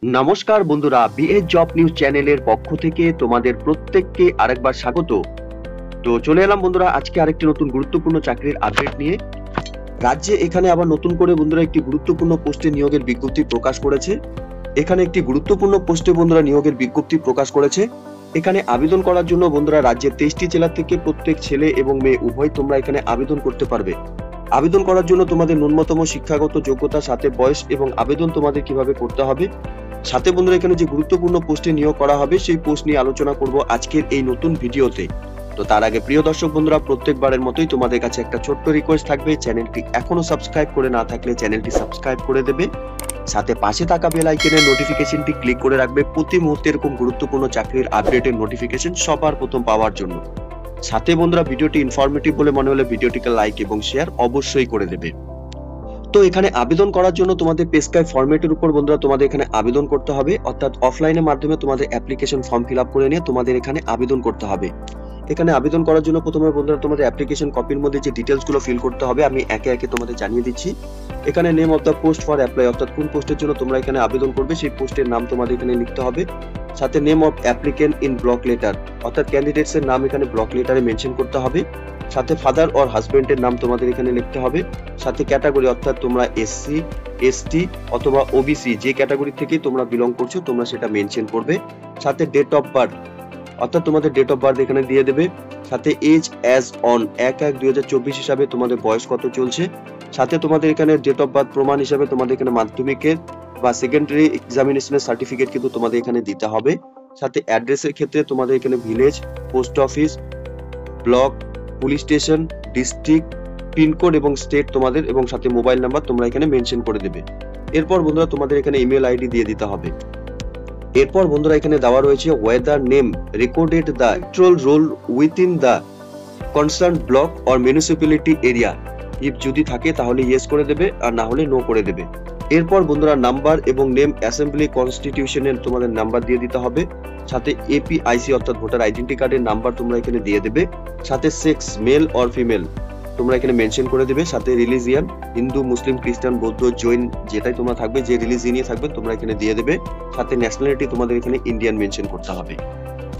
নমস্কার বন্ধুরা, BS job news চ্যানেলের পক্ষ থেকে তোমাদের প্রত্যেককে আরেকবার স্বাগত। তো চলে এলাম বন্ধুরা আজকে আরেকটি নতুন গুরুত্বপূর্ণ চাকরির আপডেট নিয়ে। রাজ্যে এখানে আবার নতুন করে বন্ধুরা একটি গুরুত্বপূর্ণ পোস্টে নিয়োগের বিজ্ঞপ্তি প্রকাশ করেছে। এখানে একটি গুরুত্বপূর্ণ পোস্টে বন্ধুরা নিয়োগের বিজ্ঞপ্তি প্রকাশ করেছে। এখানে আবেদন করার জন্য বন্ধুরা রাজ্যের 23টি জেলা থেকে প্রত্যেক ছেলে এবং মেয়ে উভয় তোমরা এখানে আবেদন করতে পারবে। আবেদন করার জন্য তোমাদের ন্যূনতম শিক্ষাগত যোগ্যতা, সাথে বয়স এবং আবেদন তোমাদের কিভাবে করতে হবে, সাথে বন্ধুরা এখানে যে গুরুত্বপূর্ণ পোস্টে নিয়োগ করা হবে সেই পোস্ট নিয়ে আলোচনা করব আজকের এই নতুন ভিডিওতে। তো তার আগে প্রিয় দর্শক বন্ধুরা, প্রত্যেকবারের মতোই তোমাদের কাছে একটা ছোট্ট রিকোয়েস্ট থাকবে, চ্যানেলটি এখনো সাবস্ক্রাইব করে না থাকলে চ্যানেলটি সাবস্ক্রাইব করে দেবে, সাথে পাশে থাকা বেল আইকনের নোটিফিকেশনটি ক্লিক করে রাখবে প্রতি মুহূর্তে এরকম গুরুত্বপূর্ণ চাকরির আপডেটের নোটিফিকেশন সবার প্রথম পাওয়ার জন্য। সাথে বন্ধুরা ভিডিওটি ইনফরমেটিভ বলে মনে হলে ভিডিওটিকে লাইক এবং শেয়ার অবশ্যই করে দেবে। তো এখানে আবেদন করার জন্য তোমাদের পেস্কাই ফরম্যাটের উপর বন্ধুরা তোমাদের এখানে আবেদন করতে হবে, অর্থাৎ অফলাইনের মাধ্যমে তোমাদের অ্যাপ্লিকেশন ফর্ম ফিল আপ করে নিয়ে তোমাদের এখানে আবেদন করতে হবে। এখানে আবেদন করার জন্য প্রথমে বন্ধুরা তোমাদের অ্যাপ্লিকেশন কপির মধ্যে যে ডিটেলস গুলো ফিল করতে হবে আমি একে একে তোমাদের জানিয়ে দিচ্ছি। এখানে name of the post for apply, অর্থাৎ কোন পোস্টের জন্য তোমরা এখানে আবেদন করবে সেই পোস্টের নাম তোমাদের এখানে লিখতে হবে। সাথে name of applicant in block letter, অর্থাৎ ক্যান্ডিডেটস এর নাম এখানে ব্লক লেটারে মেনশন করতে হবে। সাথে ফাদার অর হাজবেন্ডের নাম তোমাদের এখানে লিখতে হবে। সাথে ক্যাটাগরি, অর্থাৎ তোমরা এসসি, এসটি অথবা ওবিসি যে ক্যাটাগরি থেকে তোমরা বিলং করছো তোমরা সেটা মেনশন করবে। সাথে ডেট অফ বার্থ, অর্থাৎ তোমাদের ডেট অফ বার্থ এখানে দিয়ে দেবে। সাথে এজ অ্যাজ অন 1/1/2024 হিসাবে তোমাদের বয়স কত চলছে। সাথে তোমাদের এখানে ডেট অফ বার্থ প্রমাণ হিসাবে তোমাদের এখানে মাধ্যমিকের বা সেকেন্ডারি এক্সামিনেশনের সার্টিফিকেট কিন্তু তোমাদের এখানে দিতে হবে। সাথে অ্যাড্রেসের ক্ষেত্রে তোমাদের এখানে village, post office, block, police station, district, pincode এবং স্টেট তোমাদের, এবং সাথে মোবাইল নাম্বার তোমরা এখানে মেনশন করে দেবে। এরপর বন্ধুরা তোমাদের এখানে ইমেল আইডি দিয়ে দিতে হবে। এরপর বন্ধুরা এখানে দেওয়া রয়েছে weather name recorded the electoral roll within the concern block or municipality area, if যদি থাকে তাহলে ইয়েস করে দেবে, আর না হলে নো করে দেবে। এরপর বন্ধুরা নাম্বার এবং নেম অ্যাসেম্বলি কনস্টিটিউশনের তোমাদের নাম্বার দিয়ে দিতে হবে। সাথে এপিআইসি অর্থাৎ ভোটার আইডেন্টি কার্ডের নাম্বার তোমরা এখানে দিয়ে দেবে। সাথে সেক্স মেল অর ফিমেল তোমরা এখানে মেনশন করে দেবে। সাথে রিলিজিয়ান হিন্দু, মুসলিম, খ্রিস্টান, বৌদ্ধ, জৈন যেটাই তোমরা থাকবে, যে রিলিজিয়নে থাকবে তোমরা এখানে দিয়ে দেবে। সাথে ন্যাশনালিটি তোমাদের এখানে ইন্ডিয়ান মেনশন করতে হবে।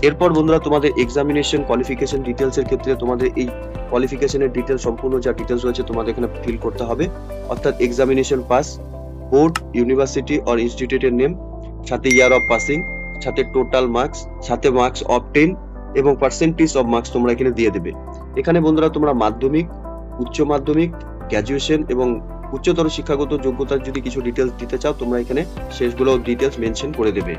এরপর বন্ধুরা তোমাদের এক্সামিনেশন কোয়ালিফিকেশন ডিটেলস এর ক্ষেত্রে তোমাদের এই কোয়ালিফিকেশনের ডিটেলস সম্পূর্ণ যা ডিটেলস রয়েছে তোমাদের এখানে ফিল করতে হবে, অর্থাৎ examination pass, board, university or ইনস্টিটিউটের নেম, সাথে ইয়ার অফ পাসিং, সাথে টোটাল মার্কস, সাথে মার্কস অবটেইন এবং পার্সেন্টেজ অফ মার্কস তোমরা এখানে দিয়ে দেবে। এখানে বন্ধুরা তোমরা মাধ্যমিক, উচ্চ মাধ্যমিক, গ্র্যাজুয়েশন এবং উচ্চতর শিক্ষাগত যোগ্যতার যদি কিছু ডিটেলস দিতে চাও তোমরা এখানে শেষগুলো ডিটেলস মেনশন করে দেবে।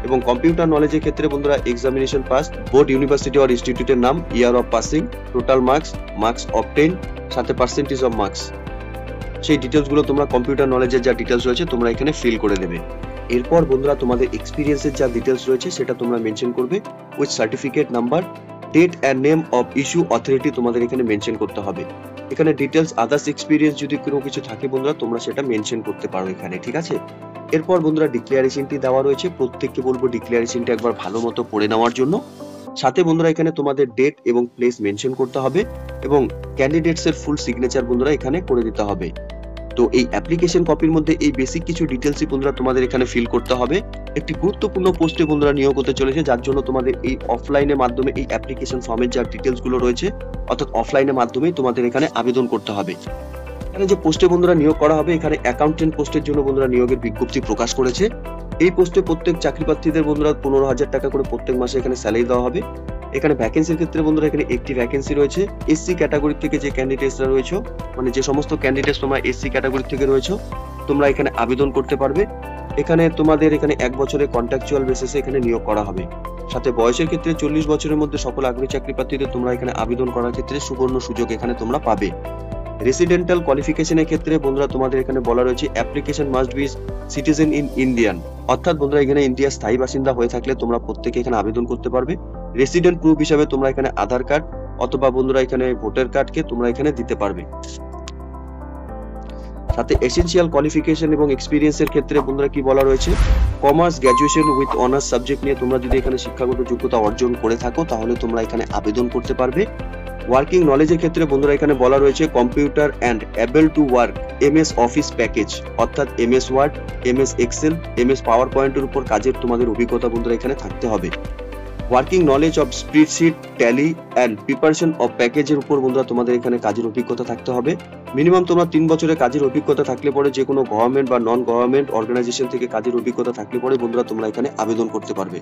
এবং কম্পিউটার নলেজের ক্ষেত্রে বন্ধুরা examination pass, board, university or ইনস্টিটিউটের নাম, year of passing, total marks, marks obtain, সাথে পার্সেন্টেজ অফ মার্কস, সেই ডিটেলস গুলো তোমরা কম্পিউটার নলেজের যা ডিটেলস রয়েছে তোমরা এখানে ফিল করে দেবে। এরপর বন্ধুরা তোমাদের এক্সপিরিয়েন্সের যা ডিটেলস রয়েছে সেটা তোমরা মেনশন করবে with certificate number, date and name of issue authority তোমাদের এখানে মেনশন করতে হবে। এখানে ডিটেলস আদার্স এক্সপিরিয়েন্স যদি কোনো কিছু থাকে বন্ধুরা তোমরা সেটা মেনশন করতে পারো এখানে, ঠিক আছে। এরপর বন্ধুরা ডিক্লারেশনটি দেওয়া রয়েছে, প্রত্যেককে বলবো ডিক্লারেশনটি একবার ভালো মতো পড়ে নেওয়ার জন্য। সাথে বন্ধুরা এখানে তোমাদের ডেট এবং প্লেস মেনশন করতে হবে এবং ক্যান্ডিডেটস এর ফুল সিগনেচার বন্ধুরা এখানে করে দিতে হবে। তো এই অ্যাপ্লিকেশন কপির মধ্যে এই বেসিক কিছু ডিটেলসই বন্ধুরা তোমাদের এখানে ফিল করতে হবে। একটি গুরুত্বপূর্ণ পোস্টে বন্ধুরা নিয়োগ হতে চলেছে, যার জন্য তোমাদের এই অফলাইনের মাধ্যমে এই অ্যাপ্লিকেশন ফর্মের যা ডিটেলস গুলো রয়েছে, অর্থাৎ অফলাইনের মাধ্যমেই তোমাদের এখানে আবেদন করতে হবে। এখানে যে পোস্টে বন্ধুরা নিয়োগ করা হবে, এখানে অ্যাকাউন্টেন্ট পোস্টের জন্য বন্ধুরা নিয়োগের বিজ্ঞপ্তি প্রকাশ করেছে। এই পোস্টে প্রত্যেক চাকরি প্রার্থীদের বন্ধুরা 15,000 টাকা করে প্রত্যেক মাসে এখানে স্যালারি দেওয়া হবে। এখানে ভ্যাকেন্সির ক্ষেত্রে বন্ধুরা এখানে একটি ভ্যাকেন্সি রয়েছে। এসসি ক্যাটাগরি থেকে যে ক্যান্ডিডেটসরা রয়েছে, মানে যে সমস্ত ক্যান্ডিডেটস তোমরা এসসি ক্যাটাগরি থেকে রয়েছে তোমরা এখানে আবেদন করতে পারবে। এখানে তোমাদের এখানে 1 বছরের কন্ট্রাকচুয়াল বেসিসে এখানে নিয়োগ করা হবে। সাথে বয়সের ক্ষেত্রে 40 বছরের মধ্যে সকল আগ্রহী চাকরি প্রার্থীদের তোমরা এখানে আবেদন করার ক্ষেত্রে সুবর্ণ সুযোগ এখানে তোমরা পাবে। রেসিডেন্টাল কোয়ালিফিকেশনের ক্ষেত্রে বন্ধুরা তোমাদের এখানে বলা রয়েছে application must be citizen in Indian, অর্থাৎ বন্ধুরা এখানে ইন্ডিয়ার স্থায়ী বাসিন্দা হয়ে থাকলে তোমরা প্রত্যেকে এখানে আবেদন করতে পারবে। রেসিডেন্ট প্রুফ হিসাবে তোমরা এখানে আধার কার্ড অথবা বন্ধুরা এখানে ভোটার কার্ডকে তোমরা এখানে দিতে পারবে। সাথে এসেনশিয়াল কোয়ালিফিকেশন এবং এক্সপিরিয়েন্সের ক্ষেত্রে বন্ধুরা কি বলা রয়েছে, commerce, graduation with honours subject নিয়ে তোমরা যদি এখানে শিক্ষাগত যোগ্যতা অর্জন করে থাকো তাহলে তোমরা এখানে আবেদন করতে পারবে। ওয়ার্কিং নলেজের ক্ষেত্রে বন্ধুরা এখানে বলা রয়েছে computer and able to work MS office package, অর্থাৎ MS Word, MS Excel, MS পাওয়ার পয়েন্টের উপর কাজের তোমাদের অভিজ্ঞতা বন্ধুরা এখানে থাকতে হবে। Working knowledge of spreadsheet, tally and preparation of প্যাকেজের উপর বন্ধুরা তোমাদের এখানে কাজের অভিজ্ঞতা থাকতে হবে। মিনিমাম তোমরা 3 বছরের কাজের অভিজ্ঞতা থাকলে পরে যে কোনো গভর্নমেন্ট বা নন গভর্নমেন্ট অর্গানাইজেশন থেকে কাজের অভিজ্ঞতা থাকলে পরে বন্ধুরা তোমরা এখানে আবেদন করতে পারবে।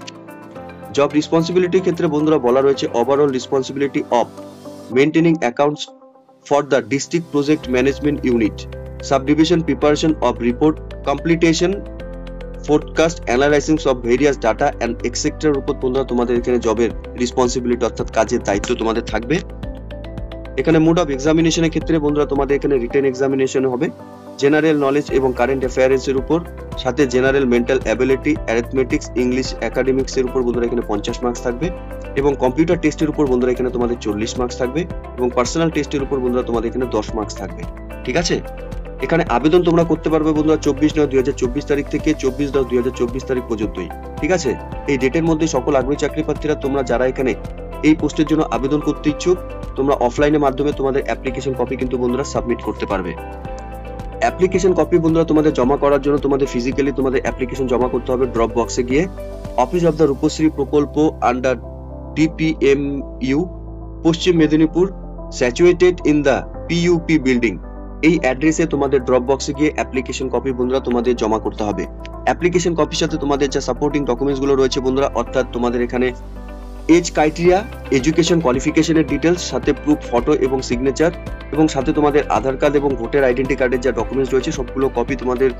জব রেসপন্সিবিলিটির ক্ষেত্রে বন্ধুরা বলা রয়েছে overall responsibility of maintaining accounts for the district project management unit, subdivision, preparation of report, compilation, forecast, analysis of various data and এক্সেট্রার উপর বন্ধুরা তোমাদের এখানে জবের রেসপন্সিবিলিটি অর্থাৎ কাজের দায়িত্ব তোমাদের থাকবে। এখানে মোড অফ এক্সামিনেশনের ক্ষেত্রে বন্ধুরা তোমাদের এখানে রিটেন এক্সামিনেশন হবে জেনারেল নলেজ এবং কারেন্ট অ্যাফেয়ার্স এর উপর, সাথে general mental ability, arithmetics, English, academics এর উপর বন্ধুরা এখানে 50 মার্কস থাকবে এবং কম্পিউটার টেস্টের উপর বন্ধুরা এখানে তোমাদের 40 মার্কস থাকবে এবং পার্সোনাল টেস্টের উপর বন্ধুরা তোমাদের এখানে 10 মার্কস থাকবে। ঠিক আছে, এখানে আবেদন তোমরা করতে পারবে বন্ধুরা 24/9/2024 তারিখ থেকে 24/10/2024 তারিখ পর্যন্তই। ঠিক আছে, এই ডেটের মধ্যে সকল আগ্রহী চাকরি প্রার্থীরা তোমরা যারা এখানে এই পোস্টের জন্য আবেদন করতে ইচ্ছুক তোমরা অফলাইনের মাধ্যমে তোমাদের অ্যাপ্লিকেশন কপি কিন্তু বন্ধুরা সাবমিট করতে পারবে। অ্যাপ্লিকেশন কপি বন্ধুরা তোমাদের জমা করার জন্য তোমাদের ফিজিক্যালি তোমাদের অ্যাপ্লিকেশন জমা করতে হবে ড্রপ বক্সে গিয়ে, অফিস অফ দ্য রূপশ্রী প্রকল্প under DPMU, Paschim Medinipur, situated in the PUP building. এই অ্যাড্রেসে তোমাদের ড্রপ বক্সে গিয়ে অ্যাপ্লিকেশন কপি বন্ধুরা তোমাদের জমা করতে হবে। অ্যাপ্লিকেশন কপির সাথে তোমাদের যা সাপোর্টিং ডকুমেন্টস গুলো রয়েছে বন্ধুরা, অর্থাৎ তোমাদের এখানে এজ ক্রাইটেরিয়া, এডুকেশন কোয়ালিফিকেশনের ডিটেলস, সাথে প্রুফ ফটো এবং সিগনেচার, এবং সাথে তোমাদের আধার কার্ড এবং ভোটার আইডেন্টি কার্ডের যা ডকুমেন্টস রয়েছে সবগুলো কপি তোমাদের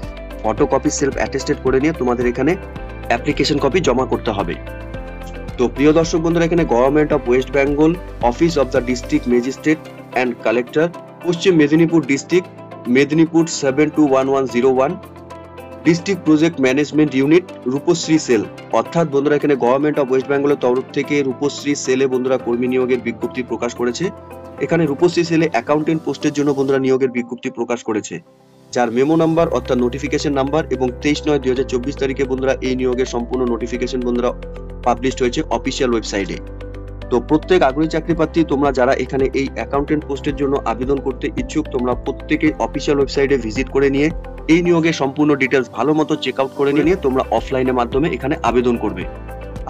ফটো কপি সেলফ অ্যাটেস্টেড করে নিয়ে তোমাদের এখানে অ্যাপ্লিকেশন কপি জমা করতে হবে। তো প্রিয় দর্শক বন্ধুরা, এখানে government of West Bengal, office of the district magistrate and collector, Paschim Medinipur district, Medinipur 721101, district project management unit, Rupashree cell, অর্থাৎ বন্ধুরা এখানে গভর্নমেন্ট অফ ওয়েস্ট বেঙ্গলের তরফ থেকে রূপশ্রী সেলে বন্ধুরা কর্মী নিয়োগের বিজ্ঞপ্তি প্রকাশ করেছে। এখানে রূপশ্রী সেলে অ্যাকাউন্টেন্ট পোস্টের জন্য বন্ধুরা নিয়োগের বিজ্ঞপ্তি প্রকাশ করেছে, যার মেমো নাম্বার অর্থাৎ নোটিফিকেশন নাম্বার এবং 23/9/2024 তারিখে বন্ধুরা এই নিয়োগের সম্পূর্ণ নোটিফিকেশন বন্ধুরা পাবলিশড হয়েছে অফিসিয়াল ওয়েবসাইটে। তো প্রত্যেক আগ্রহী চাকরি প্রার্থী তোমরা যারা এখানে এই অ্যাকাউন্টেন্ট পোস্টের জন্য আবেদন করতে ইচ্ছুক তোমরা প্রত্যেকে অফিসিয়াল ওয়েবসাইটে ভিজিট করে নিয়ে এই নিয়োগের সম্পূর্ণ ডিটেলস ভালো মতো চেক আউট করে নিয়ে তোমরা অফলাইনের মাধ্যমে এখানে আবেদন করবে।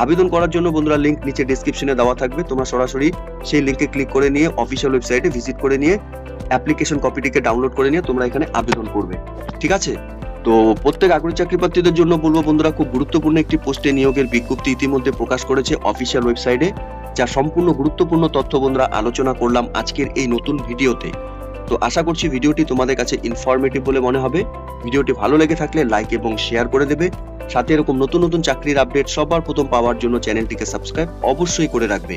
আবেদন করার জন্য বন্ধুরা লিংক নিচে ডেসক্রিপশনে দেওয়া থাকবে, তোমরা সরাসরি সেই লিংকে ক্লিক করে নিয়ে অফিসিয়াল ওয়েবসাইটে ভিজিট করে নিয়ে অ্যাপ্লিকেশন কপিটিকে ডাউনলোড করে নিয়ে তোমরা এখানে আবেদন করবে। ঠিক আছে, তো প্রত্যেক আগ্রহী চাকরি প্রার্থীদের জন্য বলবো বন্ধুরা খুব গুরুত্বপূর্ণ একটি পোস্টে নিয়োগের বিজ্ঞপ্তি ইতিমধ্যে প্রকাশ করেছে অফিসিয়াল ওয়েবসাইটে, যা সম্পূর্ণ গুরুত্বপূর্ণ তথ্য বন্ধুরা আলোচনা করলাম আজকের এই নতুন ভিডিওতে। তো আশা করছি ভিডিওটি তোমাদের কাছে ইনফরমেটিভ বলে মনে হবে। ভিডিওটি ভালো লেগে থাকলে লাইক এবং শেয়ার করে দেবে, সাথে এরকম নতুন নতুন চাকরির আপডেট সবার প্রথম পাওয়ার জন্য চ্যানেলটিকে সাবস্ক্রাইব অবশ্যই করে রাখবে।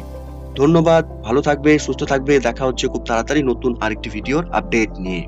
ধন্যবাদ, ভালো থাকবে, সুস্থ থাকবে, দেখা হচ্ছে খুব তাড়াতাড়ি নতুন আরেকটি ভিডিওর আপডেট নিয়ে।